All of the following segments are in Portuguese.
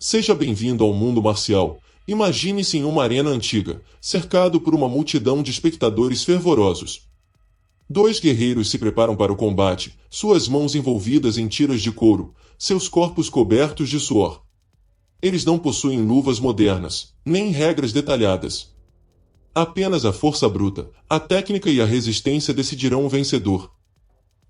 Seja bem-vindo ao mundo marcial. Imagine-se em uma arena antiga, cercado por uma multidão de espectadores fervorosos. Dois guerreiros se preparam para o combate, suas mãos envolvidas em tiras de couro, seus corpos cobertos de suor. Eles não possuem luvas modernas, nem regras detalhadas. Apenas a força bruta, a técnica e a resistência decidirão o vencedor.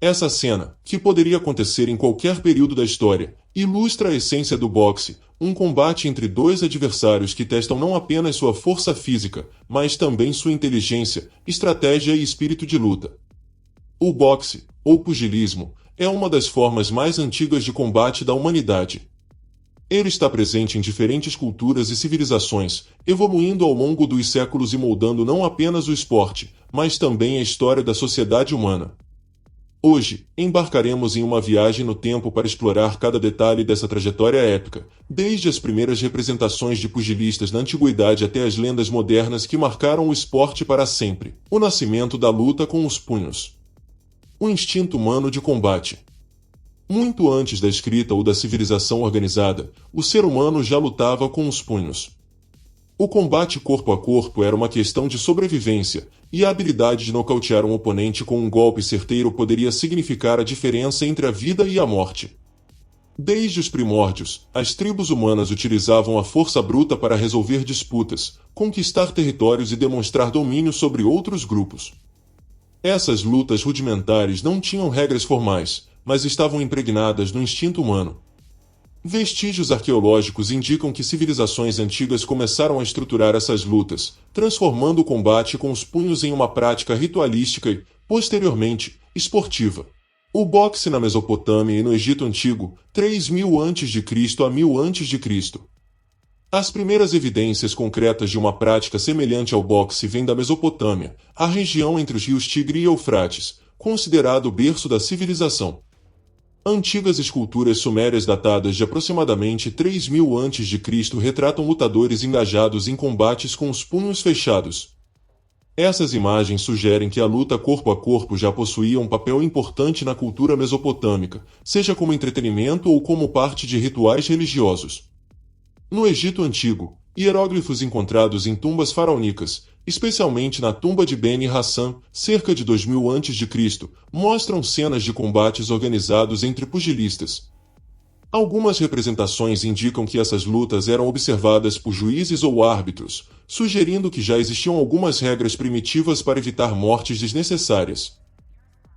Essa cena, que poderia acontecer em qualquer período da história, ilustra a essência do boxe, um combate entre dois adversários que testam não apenas sua força física, mas também sua inteligência, estratégia e espírito de luta. O boxe, ou pugilismo, é uma das formas mais antigas de combate da humanidade. Ele está presente em diferentes culturas e civilizações, evoluindo ao longo dos séculos e moldando não apenas o esporte, mas também a história da sociedade humana. Hoje, embarcaremos em uma viagem no tempo para explorar cada detalhe dessa trajetória épica, desde as primeiras representações de pugilistas na antiguidade até as lendas modernas que marcaram o esporte para sempre. O nascimento da luta com os punhos. O instinto humano de combate. Muito antes da escrita ou da civilização organizada, o ser humano já lutava com os punhos. O combate corpo a corpo era uma questão de sobrevivência, e a habilidade de nocautear um oponente com um golpe certeiro poderia significar a diferença entre a vida e a morte. Desde os primórdios, as tribos humanas utilizavam a força bruta para resolver disputas, conquistar territórios e demonstrar domínio sobre outros grupos. Essas lutas rudimentares não tinham regras formais, mas estavam impregnadas no instinto humano. Vestígios arqueológicos indicam que civilizações antigas começaram a estruturar essas lutas, transformando o combate com os punhos em uma prática ritualística e, posteriormente, esportiva. O boxe na Mesopotâmia e no Egito Antigo, 3000 a 1000 a.C. As primeiras evidências concretas de uma prática semelhante ao boxe vêm da Mesopotâmia, a região entre os rios Tigre e Eufrates, considerado o berço da civilização. Antigas esculturas sumérias datadas de aproximadamente 3000 a.C. retratam lutadores engajados em combates com os punhos fechados. Essas imagens sugerem que a luta corpo a corpo já possuía um papel importante na cultura mesopotâmica, seja como entretenimento ou como parte de rituais religiosos. No Egito Antigo, hieróglifos encontrados em tumbas faraônicas, especialmente na tumba de Beni Hassan, cerca de 2000 a.C., mostram cenas de combates organizados entre pugilistas. Algumas representações indicam que essas lutas eram observadas por juízes ou árbitros, sugerindo que já existiam algumas regras primitivas para evitar mortes desnecessárias.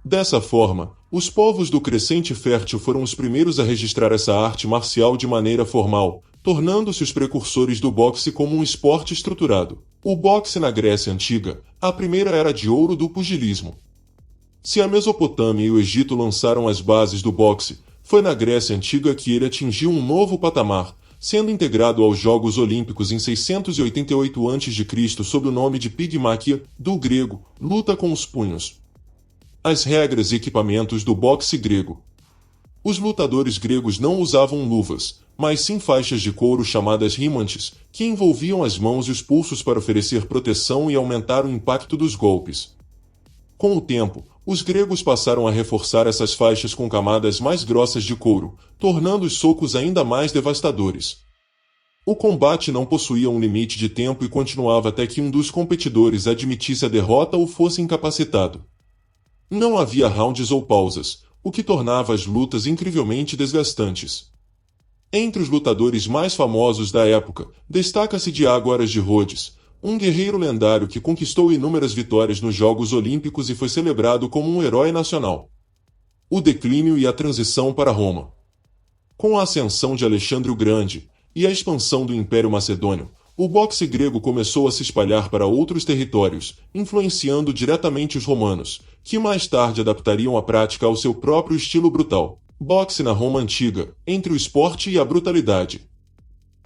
Dessa forma, os povos do Crescente Fértil foram os primeiros a registrar essa arte marcial de maneira formal, tornando-se os precursores do boxe como um esporte estruturado. O boxe na Grécia Antiga, a primeira era de ouro do pugilismo. Se a Mesopotâmia e o Egito lançaram as bases do boxe, foi na Grécia Antiga que ele atingiu um novo patamar, sendo integrado aos Jogos Olímpicos em 688 a.C. sob o nome de pigmaquia, do grego, luta com os punhos. As regras e equipamentos do boxe grego. Os lutadores gregos não usavam luvas, mas sim faixas de couro chamadas rimantes, que envolviam as mãos e os pulsos para oferecer proteção e aumentar o impacto dos golpes. Com o tempo, os gregos passaram a reforçar essas faixas com camadas mais grossas de couro, tornando os socos ainda mais devastadores. O combate não possuía um limite de tempo e continuava até que um dos competidores admitisse a derrota ou fosse incapacitado. Não havia rounds ou pausas, o que tornava as lutas incrivelmente desgastantes. Entre os lutadores mais famosos da época, destaca-se Diágoras de Rhodes, um guerreiro lendário que conquistou inúmeras vitórias nos Jogos Olímpicos e foi celebrado como um herói nacional. O declínio e a transição para Roma. Com a ascensão de Alexandre o Grande e a expansão do Império Macedônio, o boxe grego começou a se espalhar para outros territórios, influenciando diretamente os romanos, que mais tarde adaptariam a prática ao seu próprio estilo brutal. Boxe na Roma Antiga, entre o esporte e a brutalidade.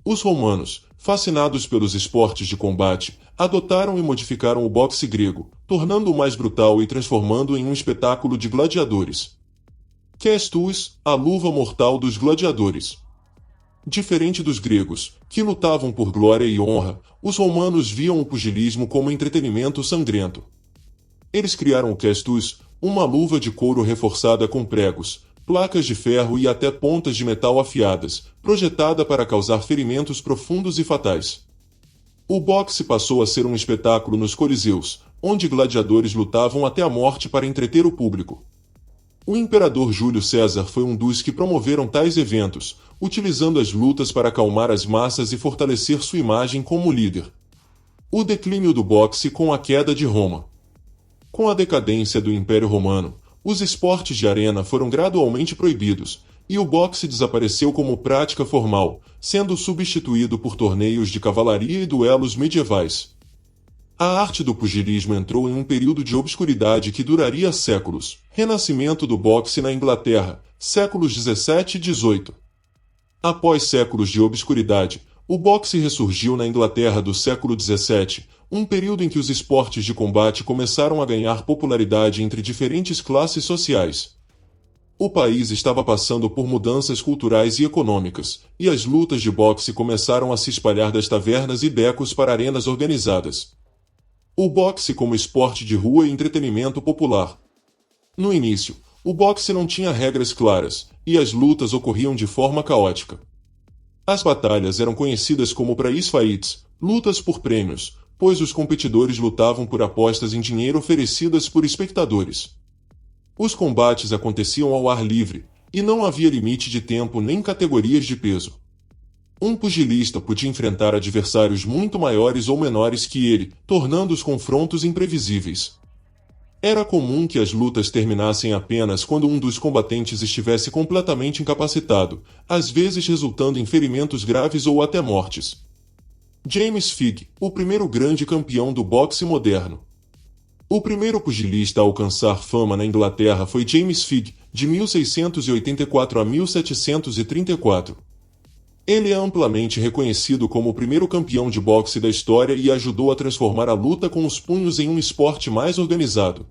Os romanos, fascinados pelos esportes de combate, adotaram e modificaram o boxe grego, tornando-o mais brutal e transformando-o em um espetáculo de gladiadores. Castus, a luva mortal dos gladiadores. Diferente dos gregos, que lutavam por glória e honra, os romanos viam o pugilismo como entretenimento sangrento. Eles criaram o castus, uma luva de couro reforçada com pregos, placas de ferro e até pontas de metal afiadas, projetada para causar ferimentos profundos e fatais. O boxe passou a ser um espetáculo nos coliseus, onde gladiadores lutavam até a morte para entreter o público. O imperador Júlio César foi um dos que promoveram tais eventos, utilizando as lutas para acalmar as massas e fortalecer sua imagem como líder. O declínio do boxe com a queda de Roma. Com a decadência do Império Romano, os esportes de arena foram gradualmente proibidos, e o boxe desapareceu como prática formal, sendo substituído por torneios de cavalaria e duelos medievais. A arte do pugilismo entrou em um período de obscuridade que duraria séculos. Renascimento do boxe na Inglaterra, séculos 17 e 18. Após séculos de obscuridade, o boxe ressurgiu na Inglaterra do século 17, um período em que os esportes de combate começaram a ganhar popularidade entre diferentes classes sociais. O país estava passando por mudanças culturais e econômicas, e as lutas de boxe começaram a se espalhar das tavernas e becos para arenas organizadas. O boxe como esporte de rua e entretenimento popular. No início, o boxe não tinha regras claras, e as lutas ocorriam de forma caótica. As batalhas eram conhecidas como prize fights, lutas por prêmios, pois os competidores lutavam por apostas em dinheiro oferecidas por espectadores. Os combates aconteciam ao ar livre, e não havia limite de tempo nem categorias de peso. Um pugilista podia enfrentar adversários muito maiores ou menores que ele, tornando os confrontos imprevisíveis. Era comum que as lutas terminassem apenas quando um dos combatentes estivesse completamente incapacitado, às vezes resultando em ferimentos graves ou até mortes. James Figg, o primeiro grande campeão do boxe moderno. O primeiro pugilista a alcançar fama na Inglaterra foi James Figg, de 1684 a 1734. Ele é amplamente reconhecido como o primeiro campeão de boxe da história e ajudou a transformar a luta com os punhos em um esporte mais organizado.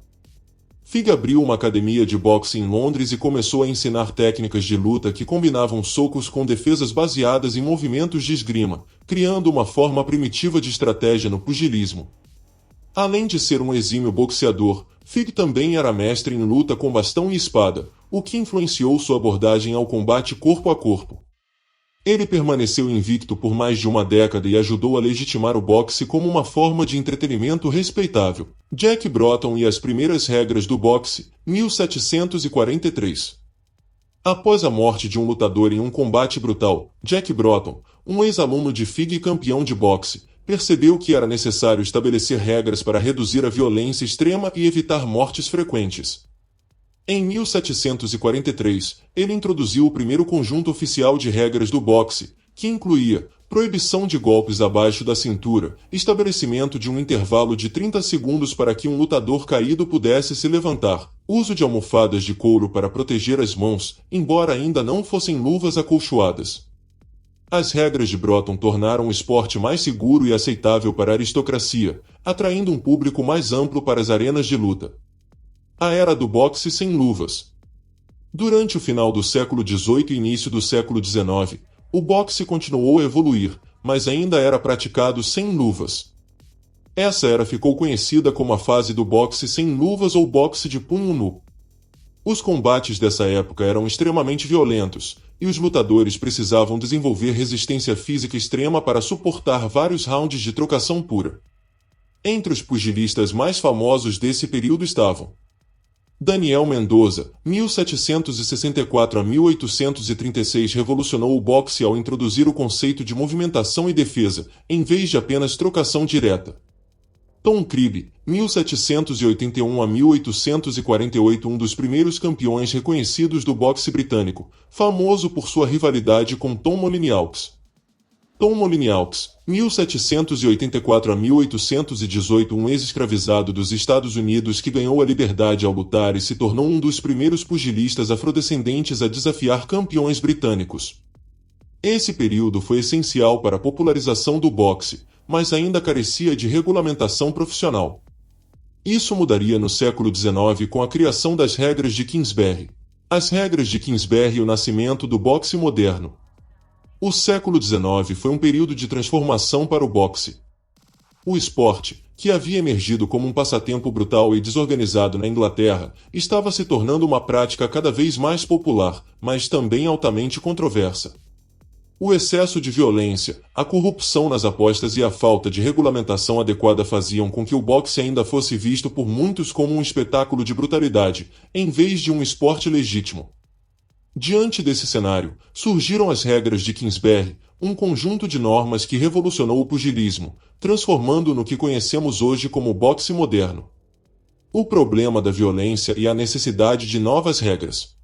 Figg abriu uma academia de boxe em Londres e começou a ensinar técnicas de luta que combinavam socos com defesas baseadas em movimentos de esgrima, criando uma forma primitiva de estratégia no pugilismo. Além de ser um exímio boxeador, Figg também era mestre em luta com bastão e espada, o que influenciou sua abordagem ao combate corpo a corpo. Ele permaneceu invicto por mais de uma década e ajudou a legitimar o boxe como uma forma de entretenimento respeitável. Jack Broughton e as primeiras regras do boxe, 1743. Após a morte de um lutador em um combate brutal, Jack Broughton, um ex-aluno de Figg e campeão de boxe, percebeu que era necessário estabelecer regras para reduzir a violência extrema e evitar mortes frequentes. Em 1743, ele introduziu o primeiro conjunto oficial de regras do boxe, que incluía proibição de golpes abaixo da cintura, estabelecimento de um intervalo de 30 segundos para que um lutador caído pudesse se levantar, uso de almofadas de couro para proteger as mãos, embora ainda não fossem luvas acolchoadas. As regras de Broughton tornaram o esporte mais seguro e aceitável para a aristocracia, atraindo um público mais amplo para as arenas de luta. A era do boxe sem luvas. Durante o final do século XVIII e início do século XIX, o boxe continuou a evoluir, mas ainda era praticado sem luvas. Essa era ficou conhecida como a fase do boxe sem luvas ou boxe de punho nu. Os combates dessa época eram extremamente violentos, e os lutadores precisavam desenvolver resistência física extrema para suportar vários rounds de trocação pura. Entre os pugilistas mais famosos desse período estavam Daniel Mendoza, 1764 a 1836, revolucionou o boxe ao introduzir o conceito de movimentação e defesa, em vez de apenas trocação direta. Tom Cribb, 1781 a 1848, um dos primeiros campeões reconhecidos do boxe britânico, famoso por sua rivalidade com Tom Molyneux. Tom Molyneux, 1784 a 1818, um ex-escravizado dos Estados Unidos que ganhou a liberdade ao lutar e se tornou um dos primeiros pugilistas afrodescendentes a desafiar campeões britânicos. Esse período foi essencial para a popularização do boxe, mas ainda carecia de regulamentação profissional. Isso mudaria no século XIX com a criação das regras de Kingsbury. As regras de Kingsbury e o nascimento do boxe moderno. O século XIX foi um período de transformação para o boxe. O esporte, que havia emergido como um passatempo brutal e desorganizado na Inglaterra, estava se tornando uma prática cada vez mais popular, mas também altamente controversa. O excesso de violência, a corrupção nas apostas e a falta de regulamentação adequada faziam com que o boxe ainda fosse visto por muitos como um espetáculo de brutalidade, em vez de um esporte legítimo. Diante desse cenário, surgiram as regras de Kingsbury, um conjunto de normas que revolucionou o pugilismo, transformando-o no que conhecemos hoje como boxe moderno. O problema da violência e a necessidade de novas regras.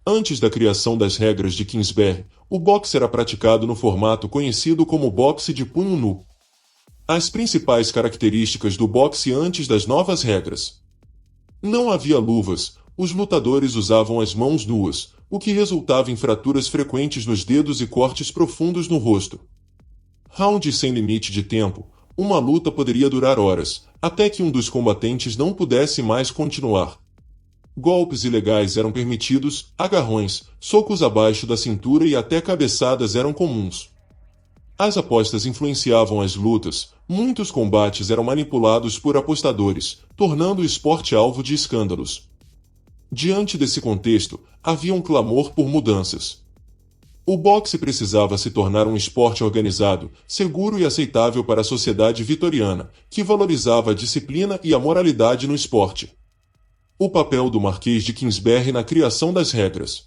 Antes da criação das regras de Kingsbury, o boxe era praticado no formato conhecido como boxe de punho nu. As principais características do boxe antes das novas regras. Não havia luvas, os lutadores usavam as mãos nuas, o que resultava em fraturas frequentes nos dedos e cortes profundos no rosto. Rounds sem limite de tempo, uma luta poderia durar horas, até que um dos combatentes não pudesse mais continuar. Golpes ilegais eram permitidos, agarrões, socos abaixo da cintura e até cabeçadas eram comuns. As apostas influenciavam as lutas, muitos combates eram manipulados por apostadores, tornando o esporte alvo de escândalos. Diante desse contexto, havia um clamor por mudanças. O boxe precisava se tornar um esporte organizado, seguro e aceitável para a sociedade vitoriana, que valorizava a disciplina e a moralidade no esporte. O papel do Marquês de Kingsbury na criação das regras.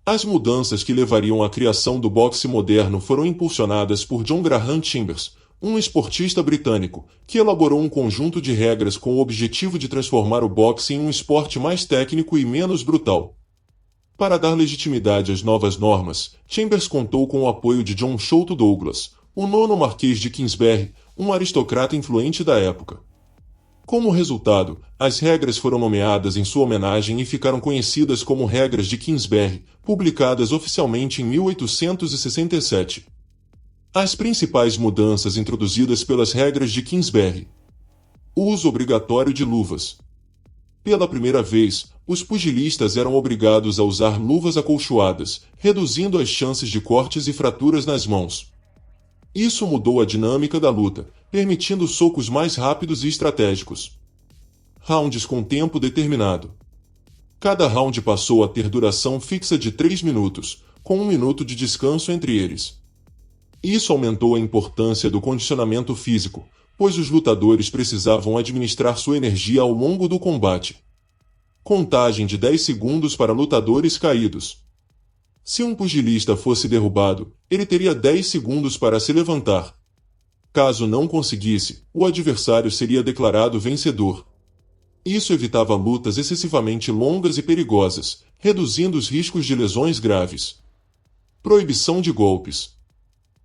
As mudanças que levariam à criação do boxe moderno foram impulsionadas por John Graham Chambers, um esportista britânico, que elaborou um conjunto de regras com o objetivo de transformar o boxe em um esporte mais técnico e menos brutal. Para dar legitimidade às novas normas, Chambers contou com o apoio de John Sholto Douglas, o nono Marquês de Kingsbury, um aristocrata influente da época. Como resultado, as regras foram nomeadas em sua homenagem e ficaram conhecidas como Regras de Kingsbury, publicadas oficialmente em 1867. As principais mudanças introduzidas pelas regras de Kingsbury. Uso obrigatório de luvas. Pela primeira vez, os pugilistas eram obrigados a usar luvas acolchoadas, reduzindo as chances de cortes e fraturas nas mãos. Isso mudou a dinâmica da luta, permitindo socos mais rápidos e estratégicos. Rounds com tempo determinado. Cada round passou a ter duração fixa de 3 minutos, com 1 minuto de descanso entre eles. Isso aumentou a importância do condicionamento físico, pois os lutadores precisavam administrar sua energia ao longo do combate. Contagem de 10 segundos para lutadores caídos. Se um pugilista fosse derrubado, ele teria 10 segundos para se levantar. Caso não conseguisse, o adversário seria declarado vencedor. Isso evitava lutas excessivamente longas e perigosas, reduzindo os riscos de lesões graves. Proibição de golpes.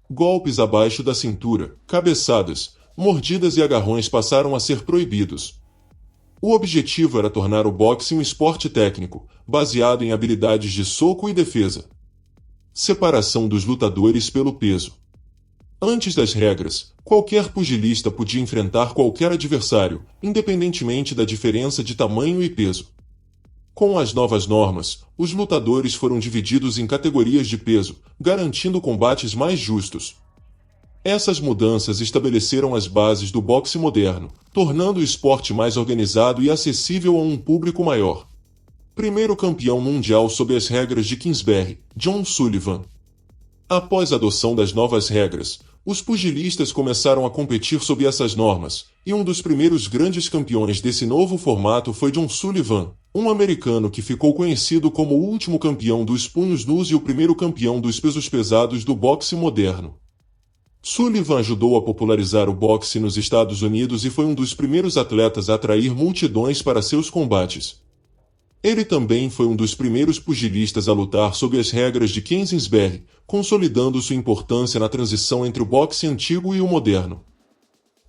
Golpes abaixo da cintura, cabeçadas, mordidas e agarrões passaram a ser proibidos. O objetivo era tornar o boxe um esporte técnico, baseado em habilidades de soco e defesa. Separação dos lutadores pelo peso. Antes das regras, qualquer pugilista podia enfrentar qualquer adversário, independentemente da diferença de tamanho e peso. Com as novas normas, os lutadores foram divididos em categorias de peso, garantindo combates mais justos. Essas mudanças estabeleceram as bases do boxe moderno, tornando o esporte mais organizado e acessível a um público maior. Primeiro campeão mundial sob as regras de Kingsbury, John Sullivan. Após a adoção das novas regras, os pugilistas começaram a competir sob essas normas, e um dos primeiros grandes campeões desse novo formato foi John Sullivan, um americano que ficou conhecido como o último campeão dos punhos nus e o primeiro campeão dos pesos pesados do boxe moderno. Sullivan ajudou a popularizar o boxe nos Estados Unidos e foi um dos primeiros atletas a atrair multidões para seus combates. Ele também foi um dos primeiros pugilistas a lutar sob as regras de Kingsbury, consolidando sua importância na transição entre o boxe antigo e o moderno.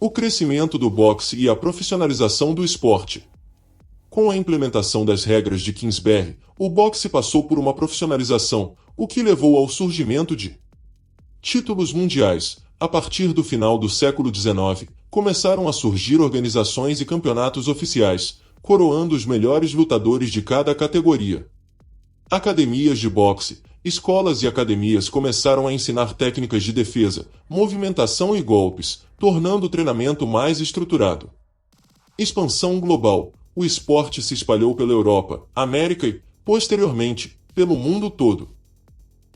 O crescimento do boxe e a profissionalização do esporte. Com a implementação das regras de Kingsbury, o boxe passou por uma profissionalização, o que levou ao surgimento de títulos mundiais. A partir do final do século XIX, começaram a surgir organizações e campeonatos oficiais, coroando os melhores lutadores de cada categoria. Academias de boxe. escolas e academias começaram a ensinar técnicas de defesa, movimentação e golpes, tornando o treinamento mais estruturado. Expansão global. O esporte se espalhou pela Europa, América e, posteriormente, pelo mundo todo.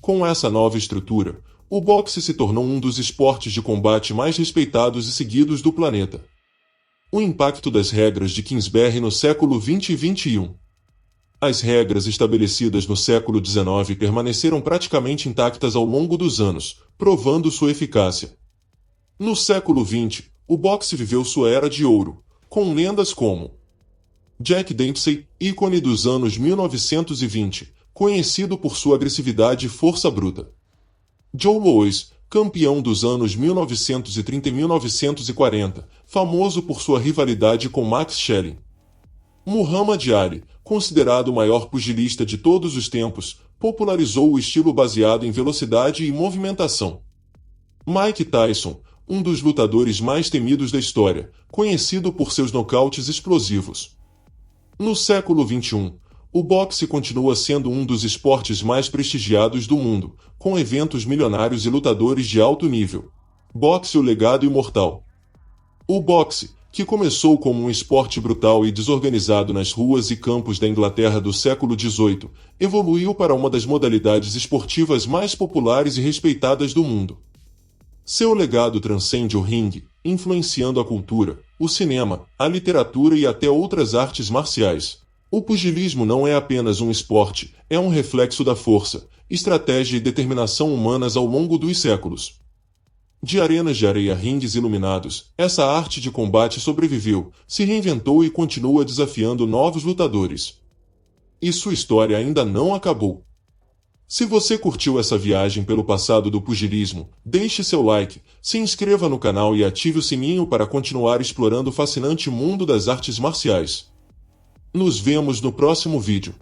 Com essa nova estrutura, o boxe se tornou um dos esportes de combate mais respeitados e seguidos do planeta. O impacto das regras de Kingsbury no século XX e XXI. As regras estabelecidas no século XIX permaneceram praticamente intactas ao longo dos anos, provando sua eficácia. No século XX, o boxe viveu sua era de ouro, com lendas como Jack Dempsey, ícone dos anos 1920, conhecido por sua agressividade e força bruta. Joe Louis, campeão dos anos 1930 e 1940, famoso por sua rivalidade com Max Schmeling. Muhammad Ali, considerado o maior pugilista de todos os tempos, popularizou o estilo baseado em velocidade e movimentação. Mike Tyson, um dos lutadores mais temidos da história, conhecido por seus nocautes explosivos. No século XXI, o boxe continua sendo um dos esportes mais prestigiados do mundo, com eventos milionários e lutadores de alto nível. Boxe, o legado imortal. O boxe, que começou como um esporte brutal e desorganizado nas ruas e campos da Inglaterra do século XVIII, evoluiu para uma das modalidades esportivas mais populares e respeitadas do mundo. Seu legado transcende o ringue, influenciando a cultura, o cinema, a literatura e até outras artes marciais. O pugilismo não é apenas um esporte, é um reflexo da força, estratégia e determinação humanas ao longo dos séculos. De arenas de areia a ringues iluminados, essa arte de combate sobreviveu, se reinventou e continua desafiando novos lutadores. E sua história ainda não acabou. Se você curtiu essa viagem pelo passado do pugilismo, deixe seu like, se inscreva no canal e ative o sininho para continuar explorando o fascinante mundo das artes marciais. Nos vemos no próximo vídeo.